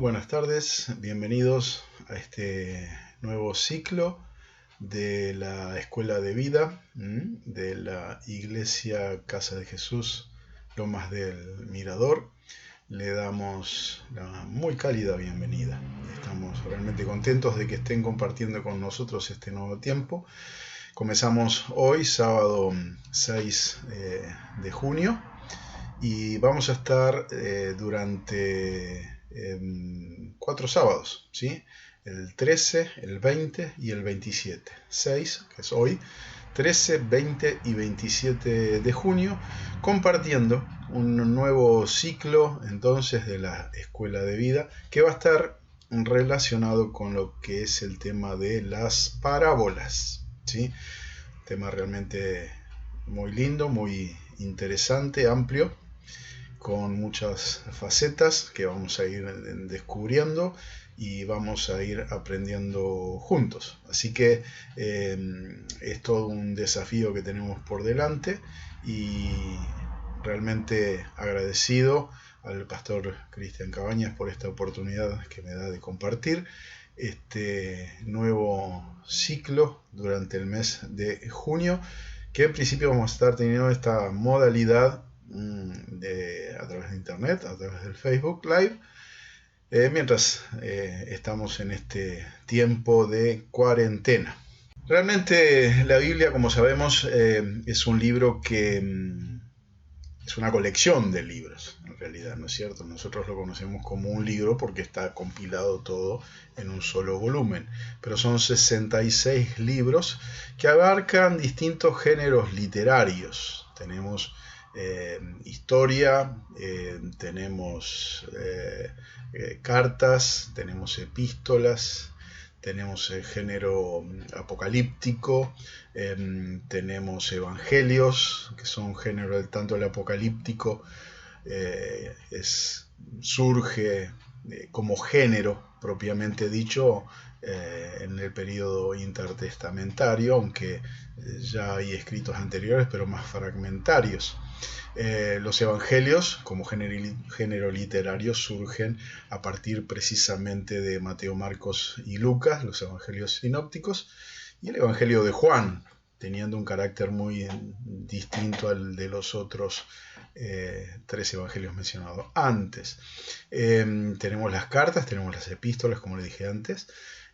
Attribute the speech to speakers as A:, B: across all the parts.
A: buenas tardes, bienvenidos a este nuevo ciclo de la Escuela de Vida de la Iglesia Casa de Jesús Lomas del Mirador. Le damos la muy cálida bienvenida. Estamos realmente contentos de que estén compartiendo con nosotros este nuevo tiempo. Comenzamos hoy, sábado 6 de junio, y vamos a estar durante 4 sábados, ¿sí? El 13, el 20 y el 27. 6, que es hoy, 13, 20 y 27 de junio, compartiendo un nuevo ciclo entonces de la Escuela de Vida que va a estar relacionado con lo que es el tema de las parábolas, ¿sí? Tema realmente muy lindo, muy interesante, amplio, con muchas facetas que vamos a ir descubriendo y vamos a ir aprendiendo juntos. Así que es todo un desafío que tenemos por delante y realmente agradecido al pastor Cristian Cabañas por esta oportunidad que me da de compartir este nuevo ciclo durante el mes de junio, que en principio vamos a estar teniendo esta modalidad a través de internet, a través del Facebook Live, mientras estamos en este tiempo de cuarentena. Realmente la Biblia, como sabemos, es un libro que es una colección de libros, en realidad, ¿no es cierto? Nosotros lo conocemos como un libro porque está compilado todo en un solo volumen, pero son 66 libros que abarcan distintos géneros literarios. Tenemos historia, tenemos cartas, tenemos epístolas, tenemos el género apocalíptico, tenemos evangelios, que son género tanto el apocalíptico surge como género propiamente dicho en el periodo intertestamentario, aunque ya hay escritos anteriores pero más fragmentarios. Los evangelios como género literario surgen a partir precisamente de Mateo, Marcos y Lucas, los evangelios sinópticos, y el evangelio de Juan, teniendo un carácter muy distinto al de los otros 3 evangelios mencionados antes. Tenemos las cartas, tenemos las epístolas, como le dije antes,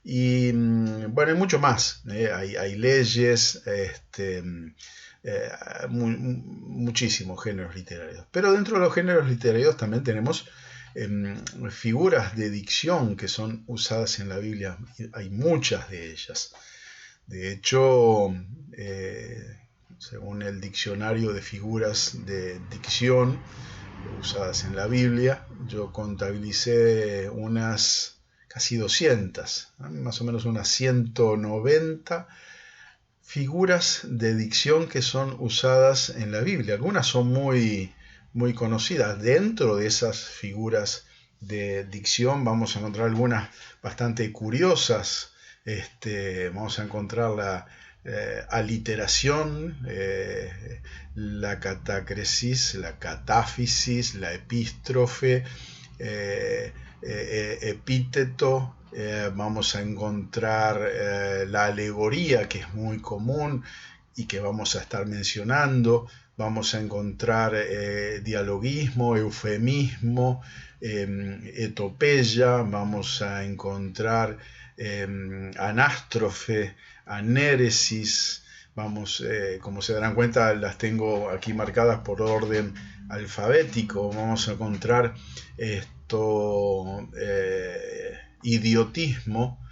A: y bueno, hay mucho más. Hay leyes, muchísimos géneros literarios. Pero dentro de los géneros literarios también tenemos figuras de dicción que son usadas en la Biblia. Hay muchas de ellas. De hecho, según el diccionario de figuras de dicción usadas en la Biblia, yo contabilicé unas casi 200, más o menos unas 190 figuras de dicción que son usadas en la Biblia. Algunas son muy conocidas. Dentro de esas figuras de dicción vamos a encontrar algunas bastante curiosas. Vamos a encontrar la aliteración, la catacresis, la catáfisis, la epístrofe, epíteto. Vamos a encontrar la alegoría, que es muy común y que vamos a estar mencionando. Vamos a encontrar dialogismo, eufemismo, etopeya. Vamos a encontrar anástrofe, anéresis. Como se darán cuenta, las tengo aquí marcadas por orden alfabético. Vamos a encontrar idiotismo.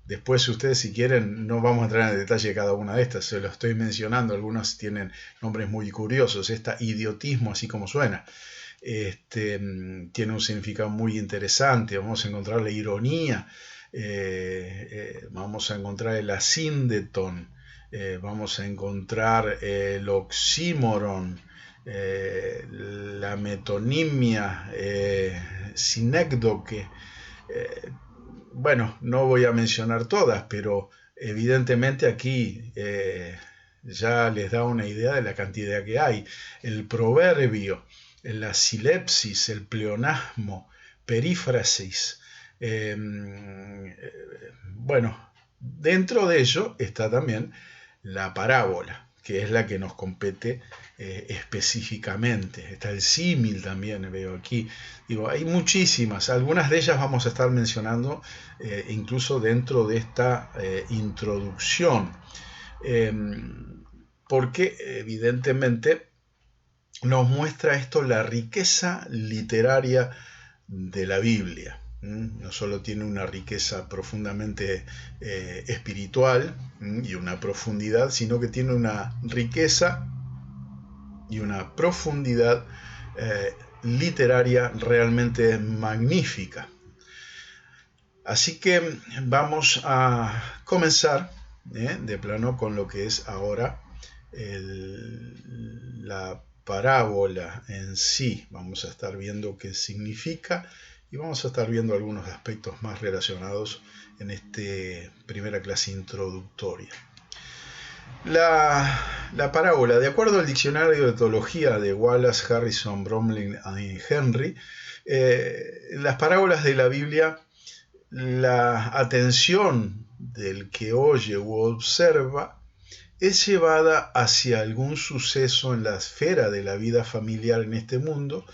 A: Después, ustedes, si quieren, no vamos a entrar en detalle de cada una de estas, se lo estoy mencionando. Algunas tienen nombres muy curiosos. Esta idiotismo, así como suena, tiene un significado muy interesante. Vamos a encontrar la ironía, vamos a encontrar el asíndeton, vamos a encontrar el oxímoron, la metonimia, sinécdoque. Bueno, no voy a mencionar todas, pero evidentemente aquí ya les da una idea de la cantidad que hay. El proverbio, la silepsis, el pleonasmo, perífrasis. Bueno, dentro de ello está también la parábola, que es la que nos compete específicamente. Está el símil también, veo aquí. Digo, hay muchísimas, algunas de ellas vamos a estar mencionando incluso dentro de esta introducción, porque evidentemente nos muestra esto la riqueza literaria de la Biblia. No solo tiene una riqueza profundamente espiritual y una profundidad, sino que tiene una riqueza y una profundidad literaria realmente magnífica. Así que vamos a comenzar de plano con lo que es ahora la parábola en sí. Vamos a estar viendo qué significa y vamos a estar viendo algunos aspectos más relacionados en esta primera clase introductoria. La parábola, de acuerdo al diccionario de teología de Wallace, Harrison, Bromley y Henry, las parábolas de la Biblia, la atención del que oye u observa es llevada hacia algún suceso en la esfera de la vida familiar en este mundo,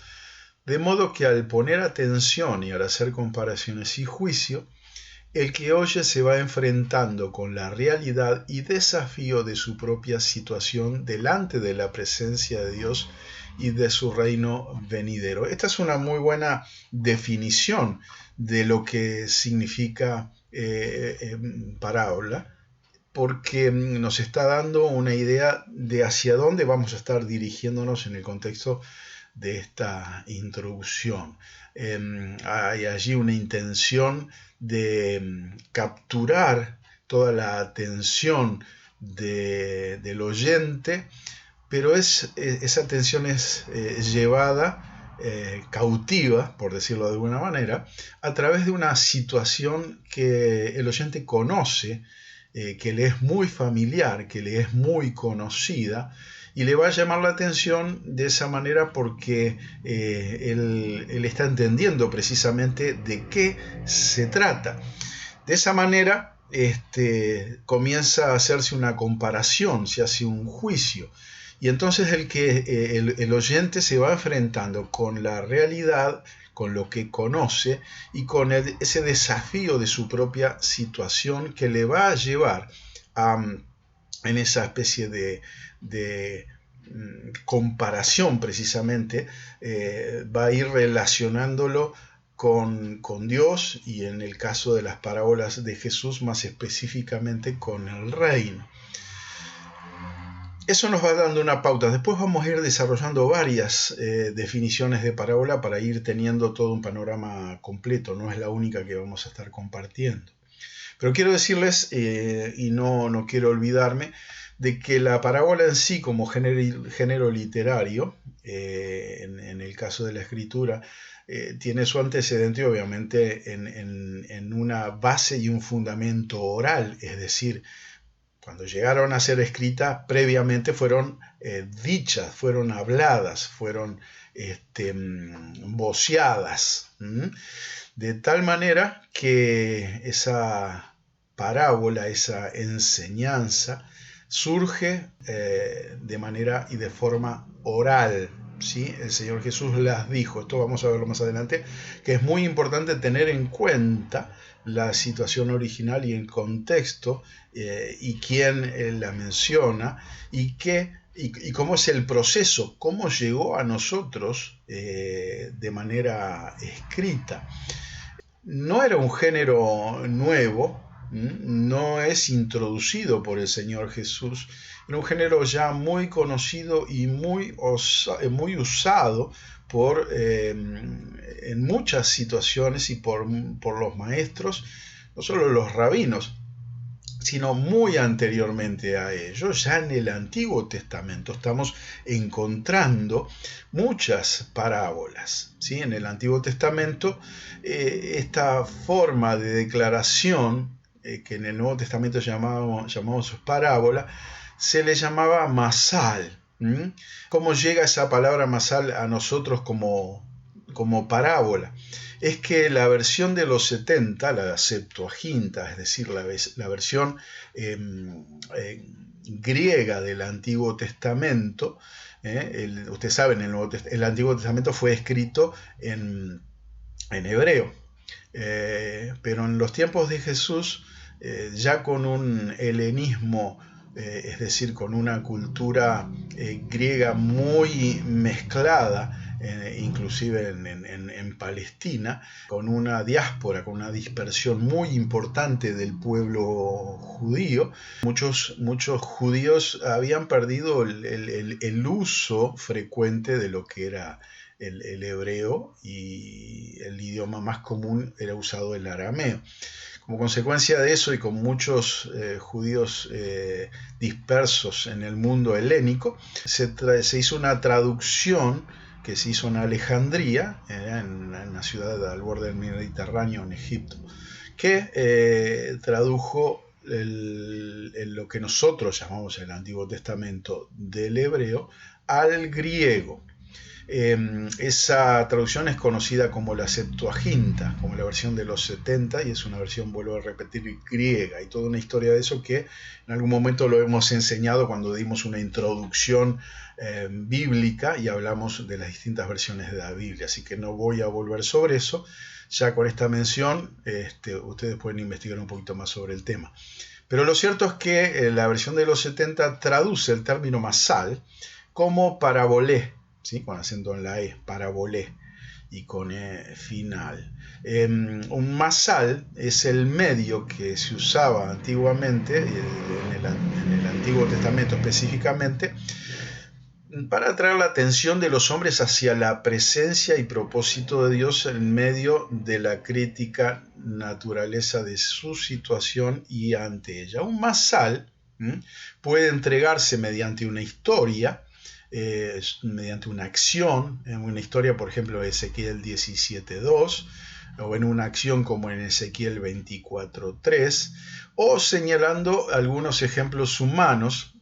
A: de modo que al poner atención y al hacer comparaciones y juicio, el que oye se va enfrentando con la realidad y desafío de su propia situación delante de la presencia de Dios y de su reino venidero. Esta es una muy buena definición de lo que significa parábola, porque nos está dando una idea de hacia dónde vamos a estar dirigiéndonos en el contexto de esta introducción. Hay allí una intención de capturar toda la atención del oyente, pero esa atención es llevada, cautiva, por decirlo de alguna manera, a través de una situación que el oyente conoce, que le es muy familiar, que le es muy conocida, y le va a llamar la atención de esa manera porque él está entendiendo precisamente de qué se trata. De esa manera comienza a hacerse una comparación, se hace un juicio, y entonces el oyente se va enfrentando con la realidad, con lo que conoce y con ese desafío de su propia situación que le va a llevar en esa especie de comparación precisamente, va a ir relacionándolo con Dios y en el caso de las parábolas de Jesús más específicamente con el reino. Eso nos va dando una pauta. Después vamos a ir desarrollando varias definiciones de parábola para ir teniendo todo un panorama completo. No es la única que vamos a estar compartiendo. Pero quiero decirles, y no quiero olvidarme, de que la parábola en sí como género literario, en el caso de la escritura, tiene su antecedente obviamente en una base y un fundamento oral, es decir, cuando llegaron a ser escritas, previamente fueron dichas, fueron habladas, fueron voceadas, de tal manera que esa parábola, esa enseñanza, surge de manera y de forma oral. ¿Sí? El Señor Jesús las dijo, esto vamos a verlo más adelante, que es muy importante tener en cuenta la situación original y el contexto y quién la menciona y cómo es el proceso, cómo llegó a nosotros de manera escrita. No era un género nuevo, no es introducido por el Señor Jesús, era un género ya muy conocido y muy usado en muchas situaciones y por los maestros, no solo los rabinos, sino muy anteriormente a ello. Ya en el Antiguo Testamento estamos encontrando muchas parábolas, ¿sí? En el Antiguo Testamento esta forma de declaración que en el Nuevo Testamento llamamos parábola, se le llamaba masal. ¿Cómo llega esa palabra masal a nosotros como como parábola es que la versión de los 70, la Septuaginta, es decir, la versión griega del Antiguo Testamento, ustedes saben, el Antiguo Testamento fue escrito en hebreo, pero en los tiempos de Jesús, ya con un helenismo, es decir, con una cultura griega muy mezclada, inclusive en Palestina, con una diáspora, con una dispersión muy importante del pueblo judío. Muchos judíos habían perdido el uso frecuente de lo que era el hebreo, y el idioma más común era usado el arameo. Como consecuencia de eso, y con muchos judíos dispersos en el mundo helénico, se hizo una traducción que se hizo en Alejandría, en la ciudad al borde del Mediterráneo, en Egipto, que tradujo lo que nosotros llamamos el Antiguo Testamento del hebreo al griego. Esa traducción es conocida como la Septuaginta, como la versión de los 70, y es una versión, vuelvo a repetir, griega. Hay toda una historia de eso que en algún momento lo hemos enseñado cuando dimos una introducción bíblica y hablamos de las distintas versiones de la Biblia, así que no voy a volver sobre eso. Ya con esta mención ustedes pueden investigar un poquito más sobre el tema. Pero lo cierto es que la versión de los 70 traduce el término masal como parabolé, ¿sí? Con acento en la E, parabolé, y con E final. Un masal es el medio que se usaba antiguamente, en el Antiguo Testamento específicamente, para atraer la atención de los hombres hacia la presencia y propósito de Dios en medio de la crítica naturaleza de su situación y ante ella. Un masal puede entregarse mediante una historia, mediante una acción, en una historia, por ejemplo, de Ezequiel 17:2, o en una acción como en Ezequiel 24:3, o señalando algunos ejemplos humanos,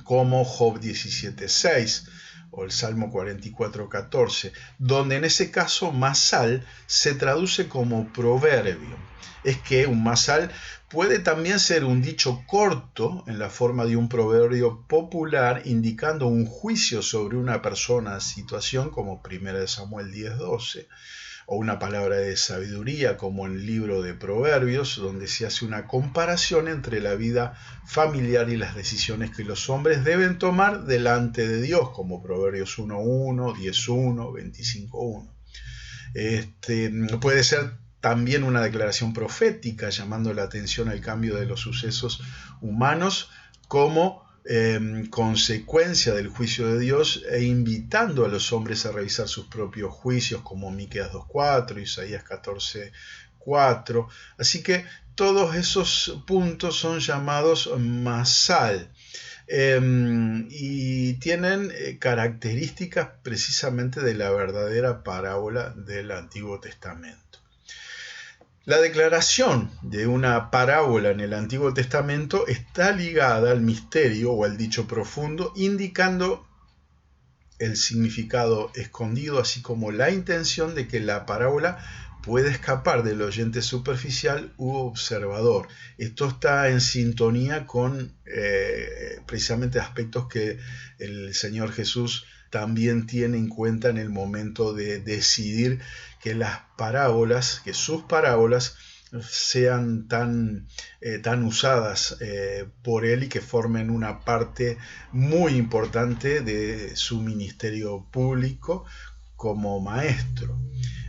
A: como Job 17:6 o el Salmo 44:14, donde en ese caso masal se traduce como proverbio. Es que un masal puede también ser un dicho corto en la forma de un proverbio popular indicando un juicio sobre una persona, situación, como 1 Samuel 10:12, o una palabra de sabiduría como en el libro de Proverbios, donde se hace una comparación entre la vida familiar y las decisiones que los hombres deben tomar delante de Dios, como Proverbios 1:1, 10:1, 25:1. Puede ser también una declaración profética llamando la atención al cambio de los sucesos humanos como consecuencia del juicio de Dios, e invitando a los hombres a revisar sus propios juicios, como Miqueas 2:4, Isaías 14:4. Así que todos esos puntos son llamados masal, y tienen características precisamente de la verdadera parábola del Antiguo Testamento. La declaración de una parábola en el Antiguo Testamento está ligada al misterio o al dicho profundo, indicando el significado escondido, así como la intención de que la parábola puede escapar del oyente superficial u observador. Esto está en sintonía con precisamente aspectos que el Señor Jesús también tiene en cuenta en el momento de decidir que sus parábolas sean tan usadas por él y que formen una parte muy importante de su ministerio público como maestro.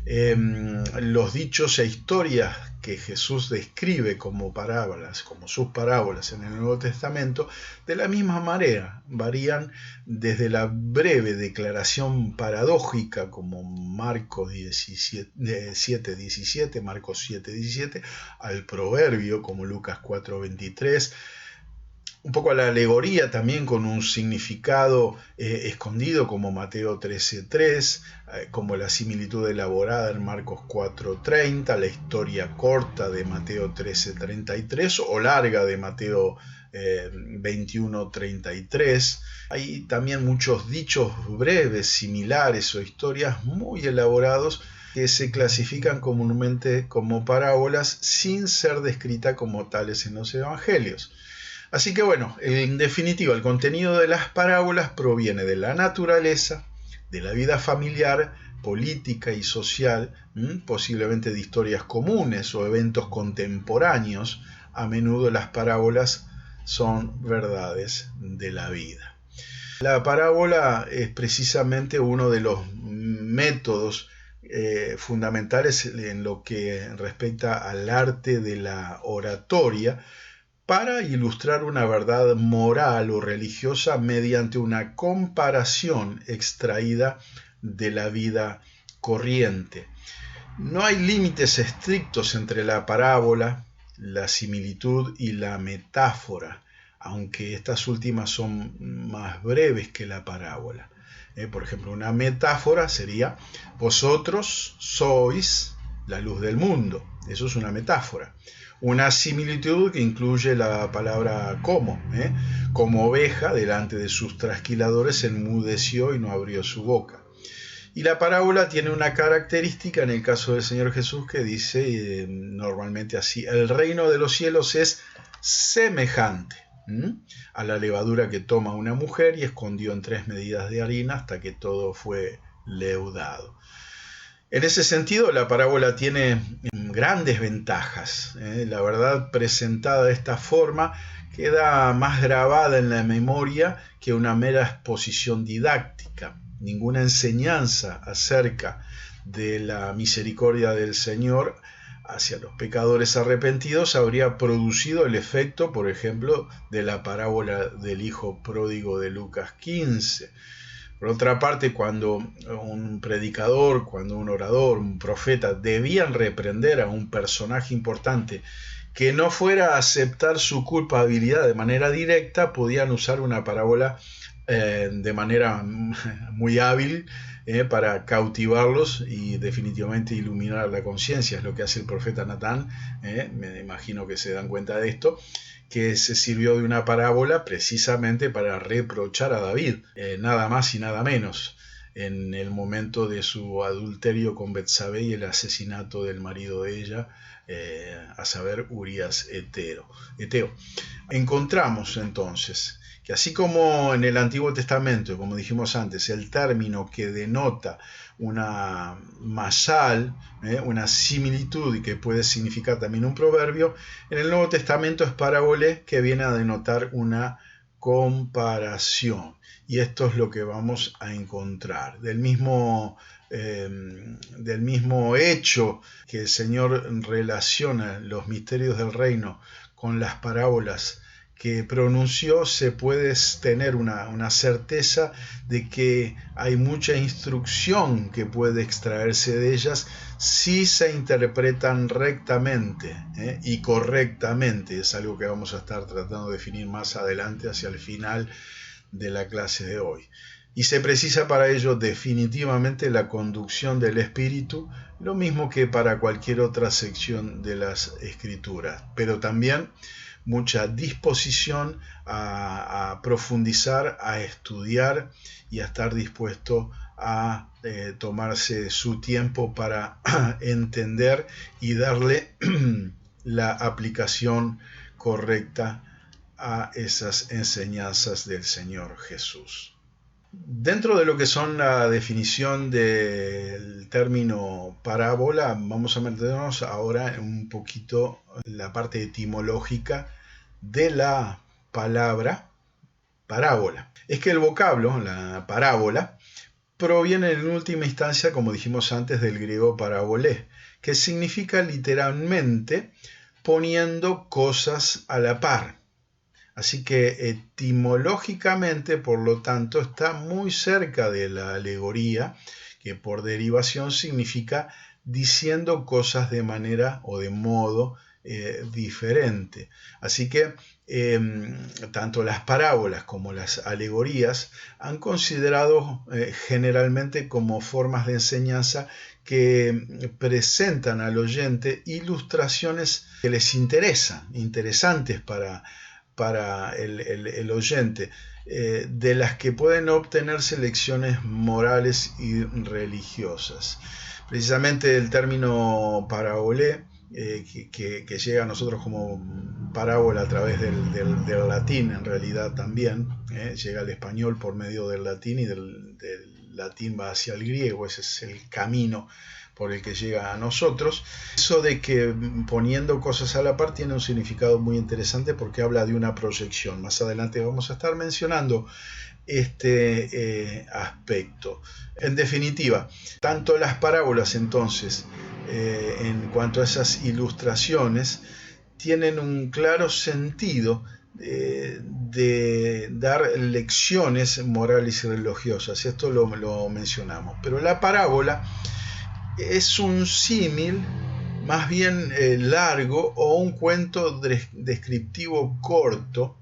A: Los dichos e historias que Jesús describe como parábolas, como sus parábolas en el Nuevo Testamento, de la misma manera varían desde la breve declaración paradójica como Marcos 7:17, Marcos 7:17, al proverbio como Lucas 4:23, un poco a la alegoría también con un significado escondido como Mateo 13:3, como la similitud elaborada en Marcos 4:30, la historia corta de Mateo 13:33 o larga de Mateo 21:33. Hay también muchos dichos breves, similares o historias muy elaborados que se clasifican comúnmente como parábolas sin ser descritas como tales en los evangelios. Así que bueno, en definitiva, el contenido de las parábolas proviene de la naturaleza, de la vida familiar, política y social, posiblemente de historias comunes o eventos contemporáneos. A menudo las parábolas son verdades de la vida. La parábola es precisamente uno de los métodos fundamentales en lo que respecta al arte de la oratoria para ilustrar una verdad moral o religiosa mediante una comparación extraída de la vida corriente. No hay límites estrictos entre la parábola, la similitud y la metáfora, aunque estas últimas son más breves que la parábola. Por ejemplo, una metáfora sería: vosotros sois la luz del mundo. Eso es una metáfora. Una similitud que incluye la palabra como. Como oveja delante de sus trasquiladores enmudeció y no abrió su boca. Y la parábola tiene una característica en el caso del Señor Jesús que dice normalmente así: el reino de los cielos es semejante a la levadura que toma una mujer y escondió en 3 medidas de harina hasta que todo fue leudado. En ese sentido, la parábola tiene grandes ventajas. La verdad presentada de esta forma queda más grabada en la memoria que una mera exposición didáctica. Ninguna enseñanza acerca de la misericordia del Señor hacia los pecadores arrepentidos habría producido el efecto, por ejemplo, de la parábola del hijo pródigo de Lucas 15. Por otra parte, cuando un predicador, cuando un orador, un profeta debían reprender a un personaje importante que no fuera a aceptar su culpabilidad de manera directa, podían usar una parábola de manera muy hábil para cautivarlos y definitivamente iluminar la conciencia. Es lo que hace el profeta Natán. Me imagino que se dan cuenta de esto, que se sirvió de una parábola precisamente para reprochar a David, nada más y nada menos, en el momento de su adulterio con Betsabé y el asesinato del marido de ella, a saber, Urías Eteo. Encontramos entonces que así como en el Antiguo Testamento, como dijimos antes, el término que denota una masal, una similitud y que puede significar también un proverbio, en el Nuevo Testamento es parábole, que viene a denotar una comparación. Y esto es lo que vamos a encontrar. Del mismo hecho que el Señor relaciona los misterios del reino con las parábolas que pronunció, se puede tener una certeza de que hay mucha instrucción que puede extraerse de ellas si se interpretan rectamente y correctamente. Es algo que vamos a estar tratando de definir más adelante, hacia el final de la clase de hoy. Y se precisa para ello definitivamente la conducción del Espíritu, lo mismo que para cualquier otra sección de las Escrituras, pero también mucha disposición a profundizar, a estudiar y a estar dispuesto a tomarse su tiempo para entender y darle la aplicación correcta a esas enseñanzas del Señor Jesús. Dentro de lo que son la definición del término parábola, vamos a meternos ahora un poquito en la parte etimológica de la palabra parábola. Es que el vocablo, la parábola, proviene en última instancia, como dijimos antes, del griego parabolé, que significa literalmente poniendo cosas a la par. Así que etimológicamente, por lo tanto, está muy cerca de la alegoría, que por derivación significa diciendo cosas de manera o de modo diferente. Así que tanto las parábolas como las alegorías han considerado generalmente como formas de enseñanza que presentan al oyente ilustraciones que les interesan, interesantes para para el oyente, de las que pueden obtenerse lecciones morales y religiosas. Precisamente el término parabolé, que llega a nosotros como parábola a través del latín, en realidad también, llega al español por medio del latín, y del latín va hacia el griego. Ese es el camino por el que llega a nosotros. Eso de que poniendo cosas a la par tiene un significado muy interesante, porque habla de una proyección. Más adelante vamos a estar mencionando este aspecto. En definitiva, tanto las parábolas entonces, en cuanto a esas ilustraciones, tienen un claro sentido de dar lecciones morales y religiosas. Esto lo mencionamos. Pero la parábola es un símil más bien largo, o un cuento descriptivo corto.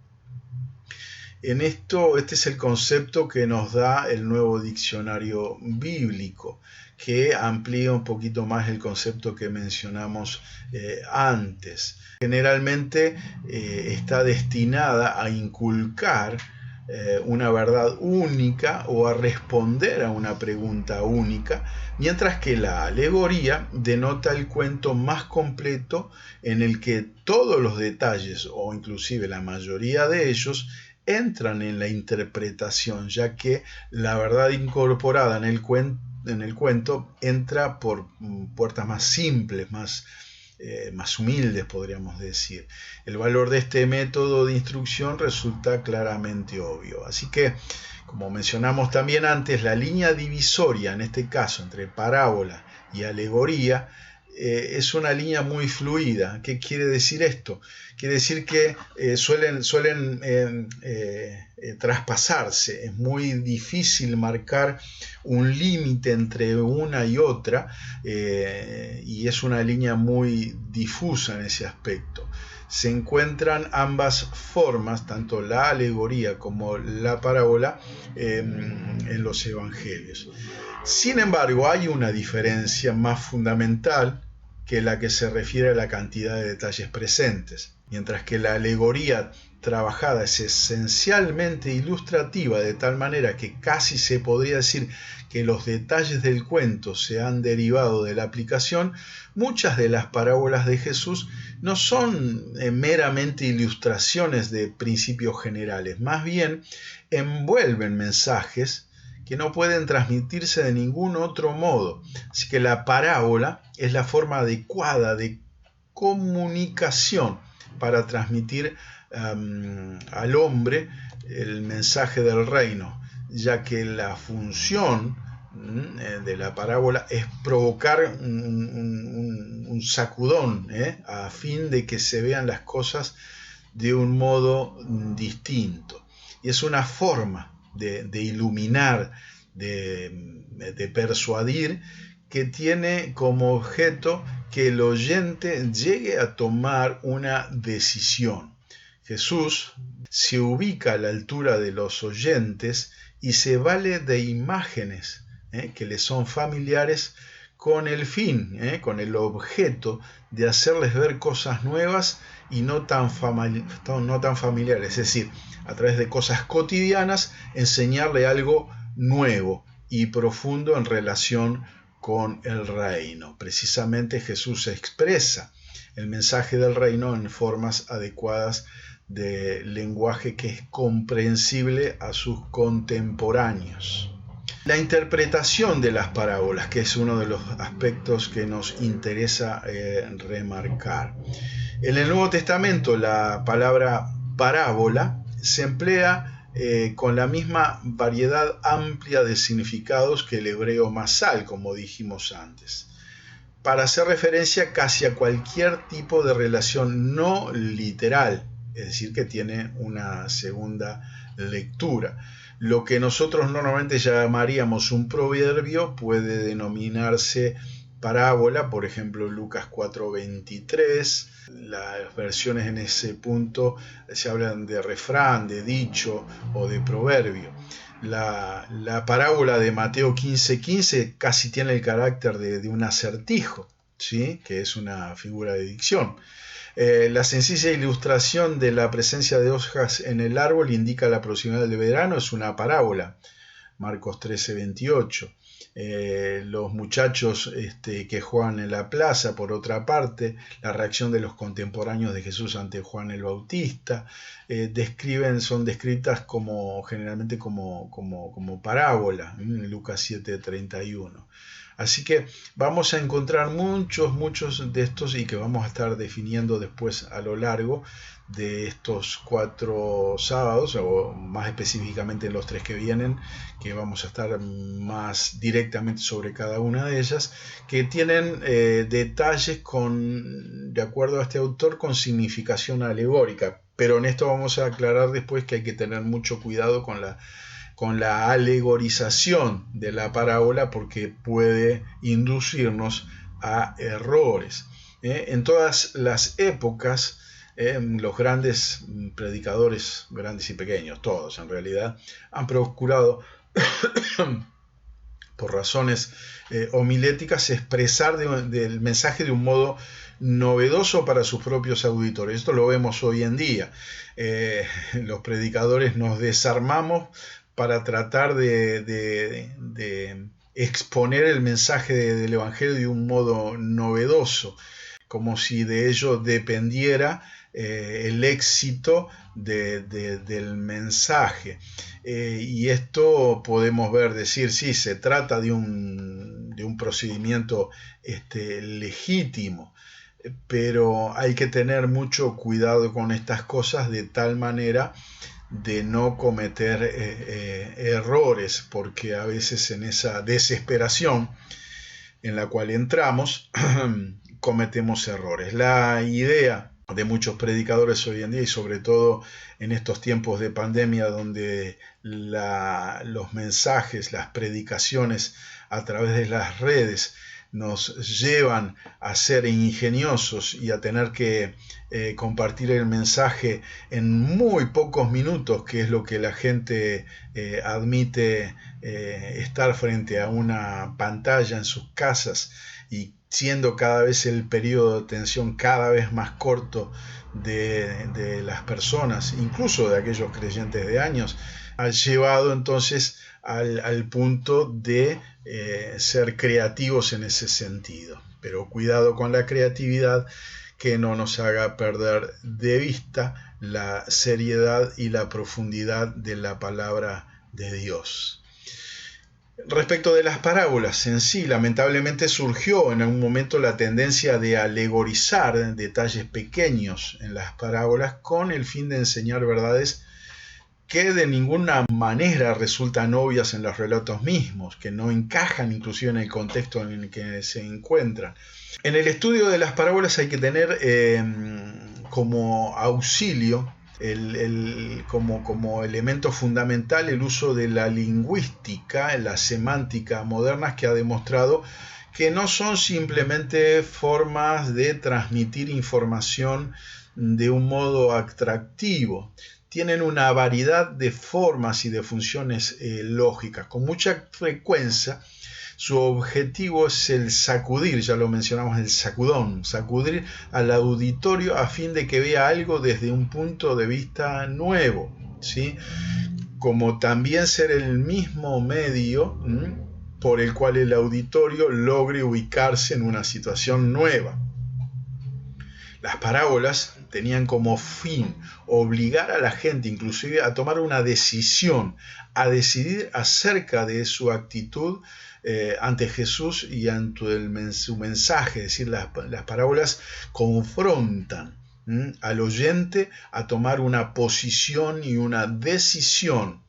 A: En esto, este es el concepto que nos da el Nuevo Diccionario Bíblico, que amplía un poquito más el concepto que mencionamos antes. Generalmente está destinada a inculcar una verdad única, o a responder a una pregunta única, mientras que la alegoría denota el cuento más completo, en el que todos los detalles, o inclusive la mayoría de ellos, entran en la interpretación, ya que la verdad incorporada en el cuento entra por puertas más simples, más humildes, podríamos decir. El valor de este método de instrucción resulta claramente obvio. Así que, como mencionamos también antes, la línea divisoria, en este caso, entre parábola y alegoría, es una línea muy fluida. ¿Qué quiere decir esto? Quiere decir que suelen traspasarse. Es muy difícil marcar un límite entre una y otra, y es una línea muy difusa en ese aspecto. Se encuentran ambas formas, tanto la alegoría como la parábola, en los evangelios. Sin embargo, hay una diferencia más fundamental, que la que se refiere a la cantidad de detalles presentes. Mientras que la alegoría trabajada es esencialmente ilustrativa, de tal manera que casi se podría decir que los detalles del cuento se han derivado de la aplicación, muchas de las parábolas de Jesús no son meramente ilustraciones de principios generales, más bien envuelven mensajes que no pueden transmitirse de ningún otro modo. Así que la parábola es la forma adecuada de comunicación para transmitir al hombre el mensaje del reino, ya que la función de la parábola es provocar un sacudón, a fin de que se vean las cosas de un modo distinto. Y es una forma de iluminar, de persuadir, que tiene como objeto que el oyente llegue a tomar una decisión. Jesús se ubica a la altura de los oyentes y se vale de imágenes que le son familiares, con el fin, con el objeto de hacerles ver cosas nuevas y no tan familiares. Es decir, a través de cosas cotidianas, enseñarle algo nuevo y profundo en relación con el reino. Precisamente Jesús expresa el mensaje del reino en formas adecuadas de lenguaje que es comprensible a sus contemporáneos. La interpretación de las parábolas, que es uno de los aspectos que nos interesa remarcar. En el Nuevo Testamento, la palabra parábola se emplea con la misma variedad amplia de significados que el hebreo masal, como dijimos antes, para hacer referencia casi a cualquier tipo de relación no literal, es decir, que tiene una segunda lectura. Lo que nosotros normalmente llamaríamos un proverbio puede denominarse parábola, por ejemplo Lucas 4:23. Las versiones en ese punto se hablan de refrán, de dicho o de proverbio. La parábola de Mateo 15:15 casi tiene el carácter de un acertijo, ¿sí? Que es una figura de dicción. La sencilla ilustración de la presencia de hojas en el árbol indica la proximidad del verano, es una parábola. Marcos 13:28. Los muchachos que juegan en la plaza, por otra parte, la reacción de los contemporáneos de Jesús ante Juan el Bautista, son descritas generalmente como parábola, en Lucas 7:31. Así que vamos a encontrar muchos de estos y que vamos a estar definiendo después a lo largo de estos 4 sábados, o más específicamente en los 3 que vienen, que vamos a estar más directamente sobre cada una de ellas, que tienen detalles de acuerdo a este autor, con significación alegórica. Pero en esto vamos a aclarar después que hay que tener mucho cuidado con la alegorización de la parábola, porque puede inducirnos a errores. En todas las épocas, los grandes predicadores, grandes y pequeños, todos en realidad, han procurado, por razones homiléticas, expresar del mensaje de un modo novedoso para sus propios auditores. Esto lo vemos hoy en día. Los predicadores nos desarmamos para tratar de exponer el mensaje del Evangelio de un modo novedoso, como si de ello dependiera el éxito del mensaje. Y esto podemos decir, sí, se trata de un procedimiento legítimo, pero hay que tener mucho cuidado con estas cosas, de tal manera de no cometer errores, porque a veces en esa desesperación en la cual entramos cometemos errores. La idea de muchos predicadores hoy en día, y sobre todo en estos tiempos de pandemia, donde los mensajes, las predicaciones a través de las redes nos llevan a ser ingeniosos y a tener que compartir el mensaje en muy pocos minutos, que es lo que la gente admite estar frente a una pantalla en sus casas, y siendo cada vez el periodo de atención cada vez más corto de las personas, incluso de aquellos creyentes de años, ha llevado entonces al punto de ser creativos en ese sentido. Pero cuidado con la creatividad, que no nos haga perder de vista la seriedad y la profundidad de la palabra de Dios. Respecto de las parábolas en sí, lamentablemente surgió en algún momento la tendencia de alegorizar detalles pequeños en las parábolas con el fin de enseñar verdades que de ninguna manera resultan obvias en los relatos mismos, que no encajan inclusive en el contexto en el que se encuentran. En el estudio de las parábolas hay que tener como auxilio, como elemento fundamental, el uso de la lingüística, la semántica moderna, que ha demostrado que no son simplemente formas de transmitir información de un modo atractivo. Tienen una variedad de formas y de funciones lógicas. Con mucha frecuencia su objetivo es el sacudir, ya lo mencionamos, el sacudón, sacudir al auditorio a fin de que vea algo desde un punto de vista nuevo, ¿sí? Como también ser el mismo medio por el cual el auditorio logre ubicarse en una situación nueva. Las parábolas tenían como fin obligar a la gente, inclusive, a tomar una decisión, a decidir acerca de su actitud ante Jesús y ante su mensaje. Es decir, las parábolas confrontan al oyente a tomar una posición y una decisión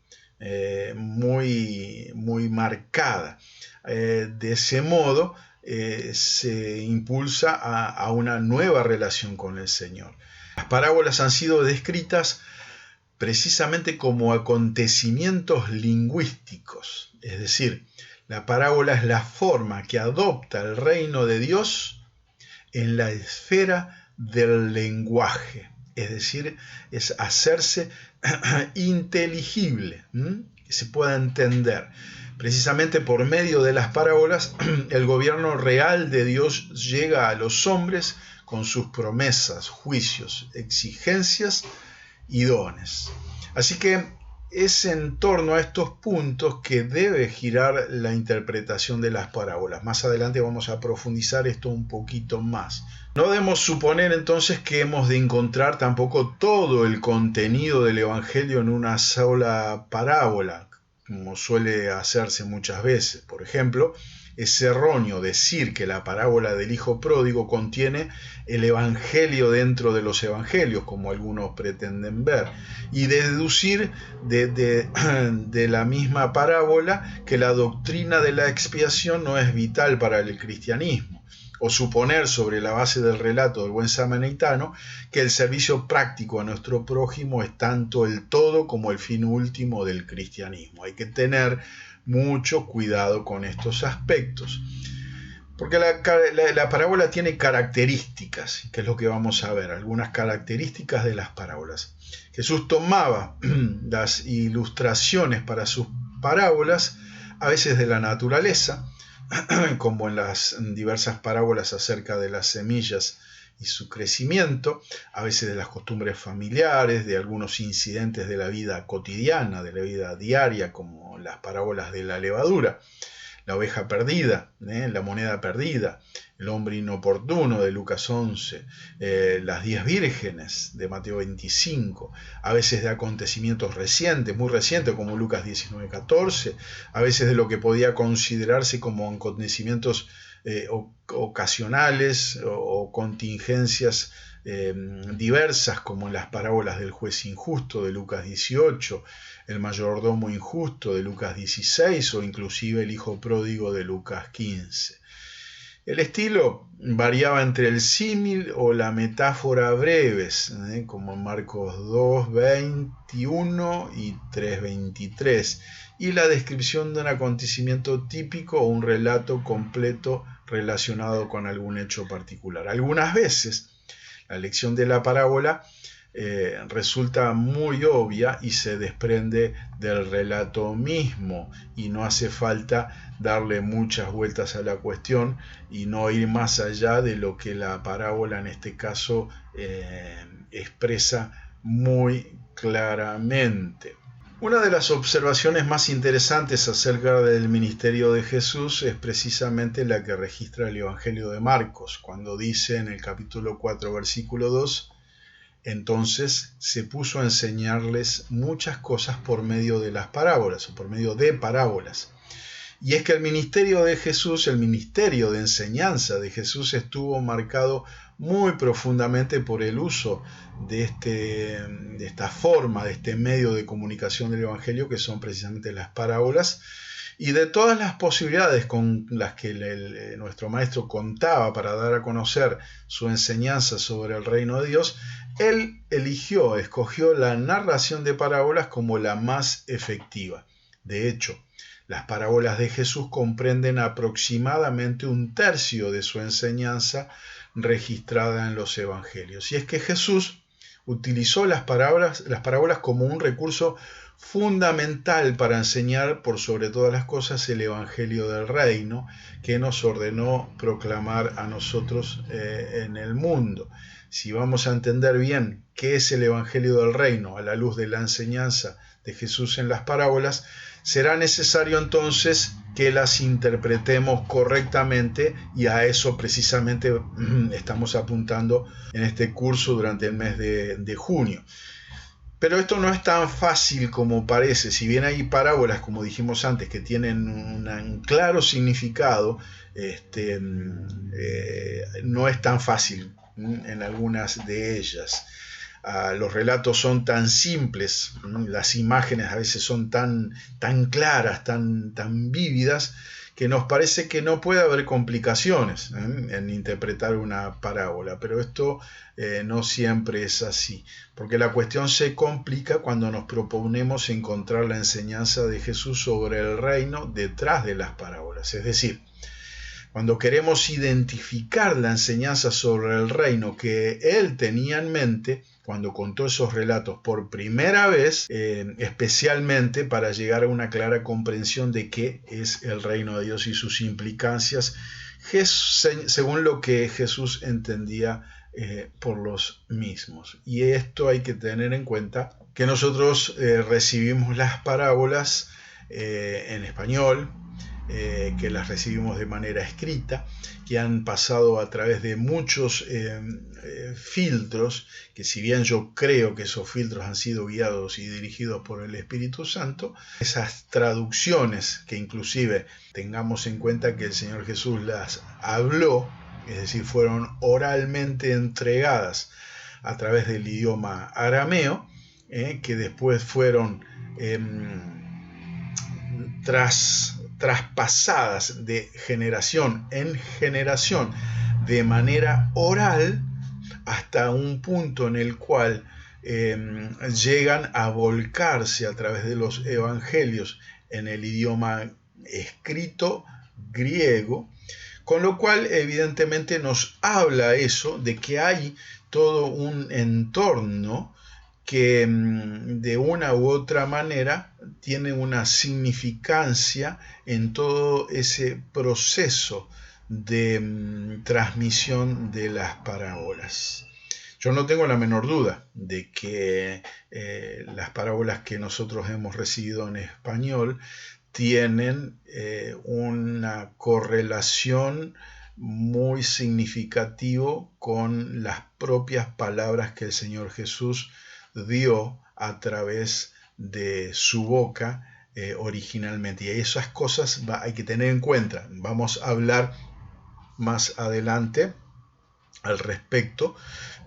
A: muy marcada. De ese modo se impulsa a una nueva relación con el Señor. Las parábolas han sido descritas precisamente como acontecimientos lingüísticos, es decir, la parábola es la forma que adopta el reino de Dios en la esfera del lenguaje, es decir, es hacerse inteligible, que se pueda entender. Precisamente por medio de las parábolas, el gobierno real de Dios llega a los hombres con sus promesas, juicios, exigencias y dones. Así que es en torno a estos puntos que debe girar la interpretación de las parábolas. Más adelante vamos a profundizar esto un poquito más. No debemos suponer entonces que hemos de encontrar tampoco todo el contenido del Evangelio en una sola parábola, como suele hacerse muchas veces. Por ejemplo, es erróneo decir que la parábola del hijo pródigo contiene el evangelio dentro de los evangelios, como algunos pretenden ver, y deducir de la misma parábola que la doctrina de la expiación no es vital para el cristianismo, o suponer sobre la base del relato del buen samaritano que el servicio práctico a nuestro prójimo es tanto el todo como el fin último del cristianismo. Hay que tener mucho cuidado con estos aspectos, porque la parábola tiene características, que es lo que vamos a ver, algunas características de las parábolas. Jesús tomaba las ilustraciones para sus parábolas, a veces de la naturaleza, como en las diversas parábolas acerca de las semillas y su crecimiento, a veces de las costumbres familiares, de algunos incidentes de la vida cotidiana, de la vida diaria, como las parábolas de la levadura, la oveja perdida, la moneda perdida, el hombre inoportuno de Lucas 11, las 10 vírgenes de Mateo 25, a veces de acontecimientos recientes, muy recientes, como Lucas 19:14, a veces de lo que podía considerarse como acontecimientos ocasionales o contingencias diversas, como en las parábolas del juez injusto de Lucas 18, el mayordomo injusto de Lucas 16 o inclusive el hijo pródigo de Lucas 15. El estilo variaba entre el símil o la metáfora breves, como en Marcos 2:21 y 3:23, y la descripción de un acontecimiento típico o un relato completo relacionado con algún hecho particular. Algunas veces la lección de la parábola resulta muy obvia y se desprende del relato mismo, y no hace falta darle muchas vueltas a la cuestión y no ir más allá de lo que la parábola en este caso expresa muy claramente. Una de las observaciones más interesantes acerca del ministerio de Jesús es precisamente la que registra el Evangelio de Marcos, cuando dice en el capítulo 4, versículo 2, entonces se puso a enseñarles muchas cosas por medio de las parábolas, o por medio de parábolas. Y es que el ministerio de Jesús, el ministerio de enseñanza de Jesús, estuvo marcado muy profundamente por el uso de esta forma, de este medio de comunicación del Evangelio, que son precisamente las parábolas, y de todas las posibilidades con las que nuestro maestro contaba para dar a conocer su enseñanza sobre el reino de Dios. Él escogió la narración de parábolas como la más efectiva. De hecho, las parábolas de Jesús comprenden aproximadamente un tercio de su enseñanza registrada en los evangelios. Y es que Jesús utilizó las parábolas como un recurso fundamental para enseñar por sobre todas las cosas el evangelio del reino que nos ordenó proclamar a nosotros en el mundo. Si vamos a entender bien qué es el evangelio del reino a la luz de la enseñanza de Jesús en las parábolas, será necesario entonces que las interpretemos correctamente, y a eso precisamente estamos apuntando en este curso durante el mes de junio. Pero esto no es tan fácil como parece. Si bien hay parábolas, como dijimos antes, que tienen un claro significado, no es tan fácil en algunas de ellas. Los relatos son tan simples, las imágenes a veces son tan claras, tan vívidas, que nos parece que no puede haber complicaciones en interpretar una parábola, pero esto no siempre es así, porque la cuestión se complica cuando nos proponemos encontrar la enseñanza de Jesús sobre el reino detrás de las parábolas. Es decir, cuando queremos identificar la enseñanza sobre el reino que él tenía en mente cuando contó esos relatos por primera vez, especialmente para llegar a una clara comprensión de qué es el reino de Dios y sus implicancias, según lo que Jesús entendía por los mismos. Y esto hay que tener en cuenta que nosotros recibimos las parábolas en español, que las recibimos de manera escrita, que han pasado a través de muchos filtros, que si bien yo creo que esos filtros han sido guiados y dirigidos por el Espíritu Santo, esas traducciones que inclusive tengamos en cuenta que el Señor Jesús las habló, es decir, fueron oralmente entregadas a través del idioma arameo, que después fueron traspasadas de generación en generación de manera oral hasta un punto en el cual llegan a volcarse a través de los evangelios en el idioma escrito griego, con lo cual evidentemente nos habla eso de que hay todo un entorno que de una u otra manera tiene una significancia en todo ese proceso de transmisión de las parábolas. Yo no tengo la menor duda de que las parábolas que nosotros hemos recibido en español tienen una correlación muy significativa con las propias palabras que el Señor Jesús dio a través de su boca originalmente. Y esas cosas hay que tener en cuenta. Vamos a hablar más adelante al respecto,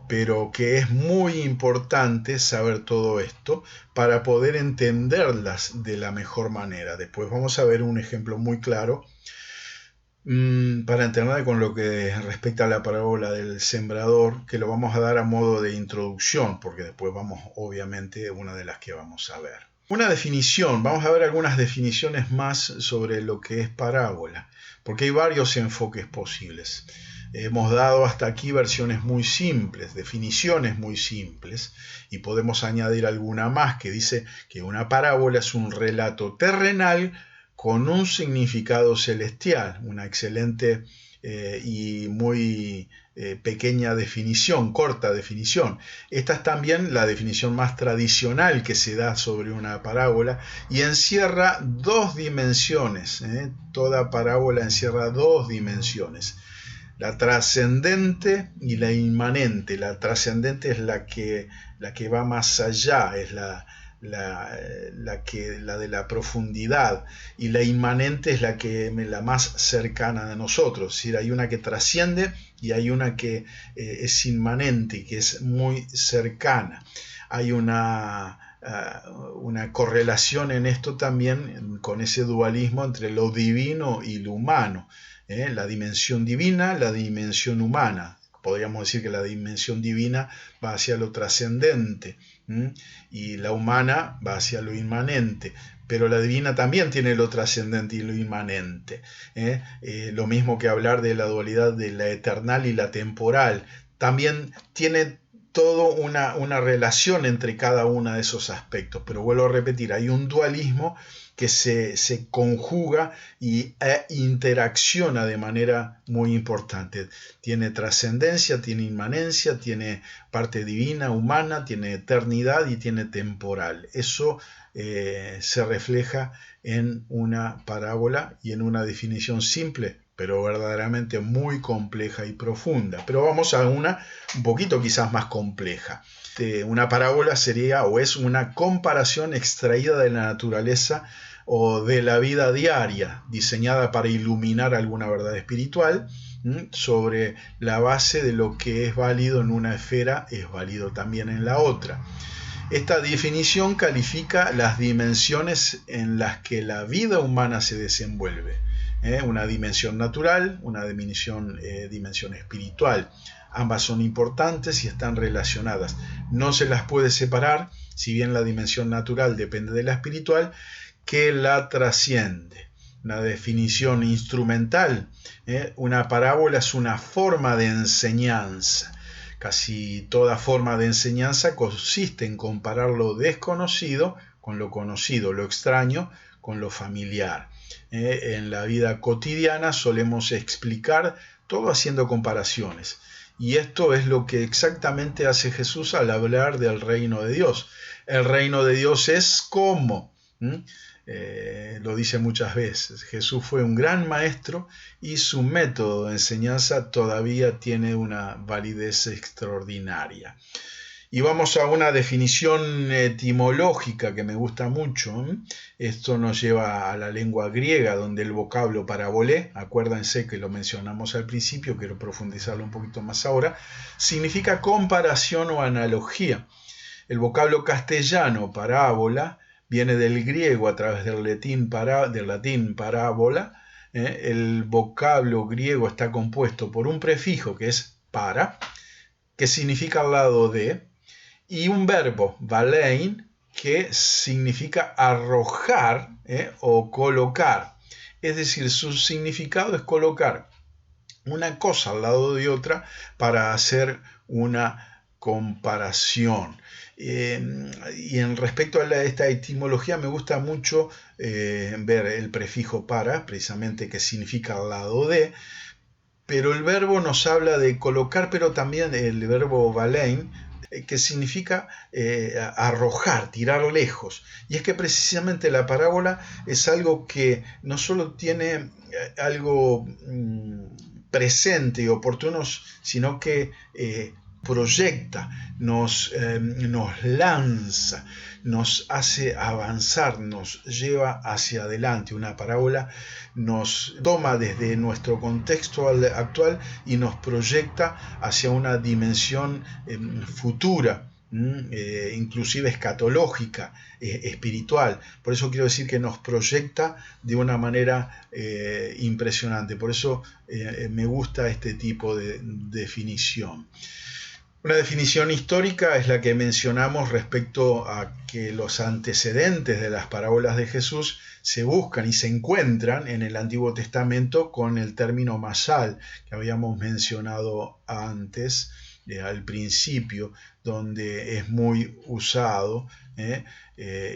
A: pero que es muy importante saber todo esto para poder entenderlas de la mejor manera. Después vamos a ver un ejemplo muy claro para entender con lo que respecta a la parábola del sembrador, que lo vamos a dar a modo de introducción, porque después vamos, obviamente, una de las que vamos a ver. Una definición, vamos a ver algunas definiciones más sobre lo que es parábola, porque hay varios enfoques posibles. Hemos dado hasta aquí versiones muy simples, definiciones muy simples, y podemos añadir alguna más que dice que una parábola es un relato terrenal con un significado celestial, una excelente y muy pequeña definición, corta definición. Esta es también la definición más tradicional que se da sobre una parábola y encierra dos dimensiones. Toda parábola encierra dos dimensiones: la trascendente y la inmanente. La trascendente es la que va más allá, es la de la profundidad, y la inmanente es la más cercana de nosotros. Es decir, hay una que trasciende y hay una que es inmanente, que es muy cercana. Hay una correlación en esto también con ese dualismo entre lo divino y lo humano. La dimensión divina, la dimensión humana. Podríamos decir que la dimensión divina va hacia lo trascendente y la humana va hacia lo inmanente, pero la divina también tiene lo trascendente y lo inmanente. Lo mismo que hablar de la dualidad de la eternal y la temporal. También tiene toda una relación entre cada uno de esos aspectos, pero vuelvo a repetir, hay un dualismo que se conjuga e interacciona de manera muy importante. Tiene trascendencia, tiene inmanencia, tiene parte divina, humana, tiene eternidad y tiene temporal. Eso se refleja en una parábola y en una definición simple, pero verdaderamente muy compleja y profunda. Pero vamos a una un poquito quizás más compleja. Una parábola sería o es una comparación extraída de la naturaleza o de la vida diaria, diseñada para iluminar alguna verdad espiritual, sobre la base de lo que es válido en una esfera, es válido también en la otra. Esta definición califica las dimensiones en las que la vida humana se desenvuelve. Una dimensión natural, una dimensión espiritual. Ambas son importantes y están relacionadas. No se las puede separar, si bien la dimensión natural depende de la espiritual, que la trasciende. Una definición instrumental. Una parábola es una forma de enseñanza. Casi toda forma de enseñanza consiste en comparar lo desconocido con lo conocido, lo extraño con lo familiar. En la vida cotidiana solemos explicar todo haciendo comparaciones. Y esto es lo que exactamente hace Jesús al hablar del reino de Dios. El reino de Dios es como. Lo dice muchas veces. Jesús fue un gran maestro y su método de enseñanza todavía tiene una validez extraordinaria. Y vamos a una definición etimológica que me gusta mucho. Esto nos lleva a la lengua griega, donde el vocablo parabolé, acuérdense que lo mencionamos al principio, quiero profundizarlo un poquito más ahora, significa comparación o analogía. El vocablo castellano parábola viene del griego a través del latín parábola. El vocablo griego está compuesto por un prefijo que es para, que significa al lado de, y un verbo, valein, que significa arrojar o colocar. Es decir, su significado es colocar una cosa al lado de otra para hacer una comparación. Y en respecto a esta etimología me gusta mucho ver el prefijo para, precisamente que significa al lado de, pero el verbo nos habla de colocar, pero también el verbo valein, que significa arrojar, tirar lejos. Y es que precisamente la parábola es algo que no solo tiene algo presente y oportuno, sino que proyecta, nos lanza, nos hace avanzar, nos lleva hacia adelante. Una parábola nos toma desde nuestro contexto actual y nos proyecta hacia una dimensión futura, inclusive escatológica, espiritual. Por eso quiero decir que nos proyecta de una manera impresionante. Por eso me gusta este tipo de definición. Una definición histórica es la que mencionamos respecto a que los antecedentes de las parábolas de Jesús se buscan y se encuentran en el Antiguo Testamento con el término masal que habíamos mencionado antes, al principio, donde es muy usado,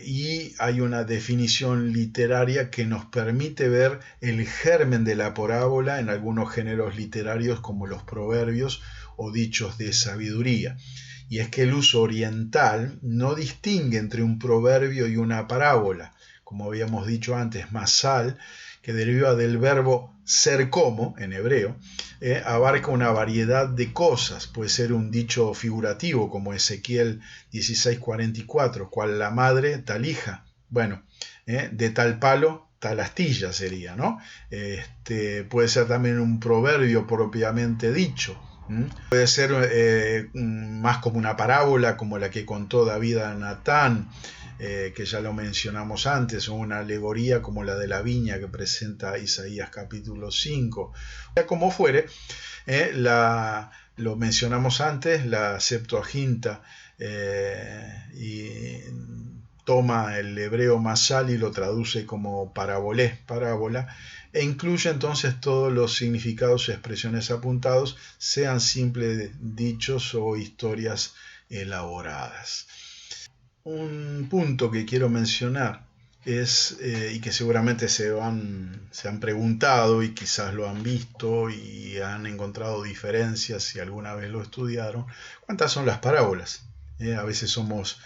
A: y hay una definición literaria que nos permite ver el germen de la parábola en algunos géneros literarios como los proverbios o dichos de sabiduría. Y es que el uso oriental no distingue entre un proverbio y una parábola. Como habíamos dicho antes, masal, que deriva del verbo ser como, en hebreo, abarca una variedad de cosas. Puede ser un dicho figurativo, como Ezequiel 16:44, cual la madre tal hija. Bueno, de tal palo, tal astilla sería, ¿no? Puede ser también un proverbio propiamente dicho. Puede ser más como una parábola, como la que contó David a Natán, que ya lo mencionamos antes, o una alegoría como la de la viña que presenta Isaías capítulo 5. Ya como fuere, lo mencionamos antes, la Septuaginta, y toma el hebreo masal y lo traduce como parábola, e incluye entonces todos los significados y expresiones apuntados, sean simples dichos o historias elaboradas. Un punto que quiero mencionar es, y que seguramente se han preguntado y quizás lo han visto y han encontrado diferencias si alguna vez lo estudiaron, ¿cuántas son las parábolas? A veces somos